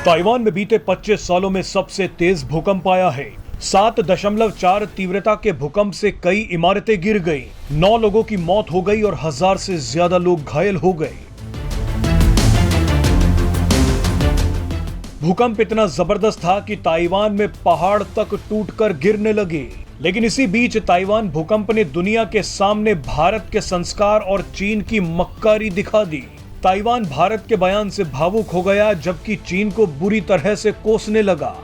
Taiwan में बीते 25 सालों में सबसे तेज भूकंप आया है। 7.4 तीव्रता के भूकंप से कई इमारतें गिर गईं, 9 लोगों की मौत हो गई और 1000 से ज्यादा लोग घायल हो गए। भूकंप इतना जबरदस्त था कि ताइवान में पहाड़ तक टूटकर गिरने लगे। लेकिन इसी बीच ताइवान भूकंप ने दुनिया के सामने भारत के संस्कार और चीन की मक्कारी दिखा दी। ताइवान भारत के बयान से भावुक हो गया, जबकि चीन को बुरी तरह से कोसने लगा।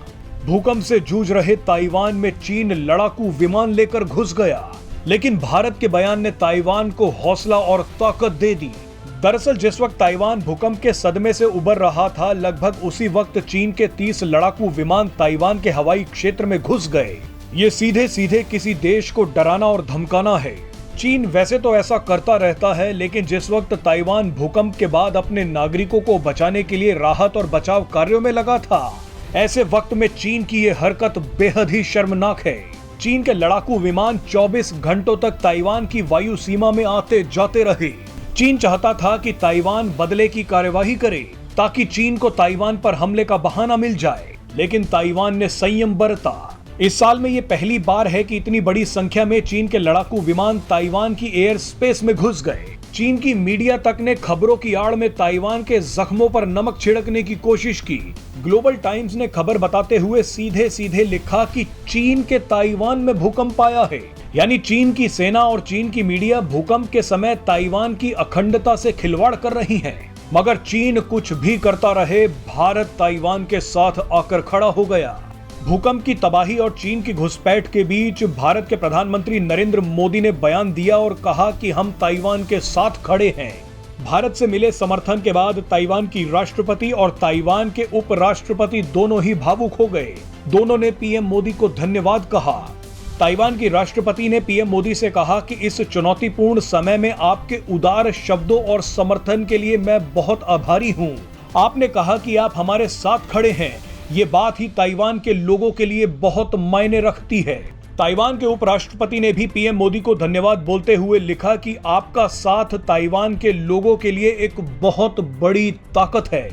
भूकंप से जूझ रहे ताइवान में चीन लड़ाकू विमान लेकर घुस गया, लेकिन भारत के बयान ने ताइवान को हौसला और ताकत दे दी। दरअसल जिस वक्त ताइवान भूकंप के सदमे से उबर रहा था, लगभग उसी वक्त चीन के 30 लड़ाकू विमान ताइवान के हवाई क्षेत्र में घुस गए। ये सीधे सीधे किसी देश को डराना और धमकाना है। चीन वैसे तो ऐसा करता रहता है, लेकिन जिस वक्त ताइवान भूकंप के बाद अपने नागरिकों को बचाने के लिए राहत और बचाव कार्यों में लगा था, ऐसे वक्त में चीन की ये हरकत बेहद ही शर्मनाक है। चीन के लड़ाकू विमान 24 घंटों तक ताइवान की वायु सीमा में आते जाते रहे। चीन चाहता था कि ताइवान बदले की कार्यवाही करे, ताकि चीन को ताइवान पर हमले का बहाना मिल जाए, लेकिन ताइवान ने संयम बरता। इस साल में ये पहली बार है कि इतनी बड़ी संख्या में चीन के लड़ाकू विमान ताइवान की एयर स्पेस में घुस गए। चीन की मीडिया तक ने खबरों की आड़ में ताइवान के जख्मों पर नमक छिड़कने की कोशिश की। ग्लोबल टाइम्स ने खबर बताते हुए सीधे सीधे लिखा कि चीन के ताइवान में भूकंप आया है। यानी चीन की सेना और चीन की मीडिया भूकंप के समय ताइवान की अखंडता से खिलवाड़ कर रही है। मगर चीन कुछ भी करता रहे, भारत ताइवान के साथ आकर खड़ा हो गया। भूकंप की तबाही और चीन की घुसपैठ के बीच भारत के प्रधानमंत्री नरेंद्र मोदी ने बयान दिया और कहा कि हम ताइवान के साथ खड़े हैं। भारत से मिले समर्थन के बाद ताइवान की राष्ट्रपति और ताइवान के उपराष्ट्रपति दोनों ही भावुक हो गए। दोनों ने पीएम मोदी को धन्यवाद कहा। ताइवान की राष्ट्रपति ने पीएम मोदी से कहा कि इस चुनौतीपूर्ण समय में आपके उदार शब्दों और समर्थन के लिए मैं बहुत आभारी हूं। आपने कहा कि आप हमारे साथ खड़े हैं। ये बात ही ताइवान के लोगों के लिए बहुत मायने रखती है। ताइवान के उपराष्ट्रपति ने भी पीएम मोदी को धन्यवाद बोलते हुए लिखा कि आपका साथ ताइवान के लोगों के लिए एक बहुत बड़ी ताकत है।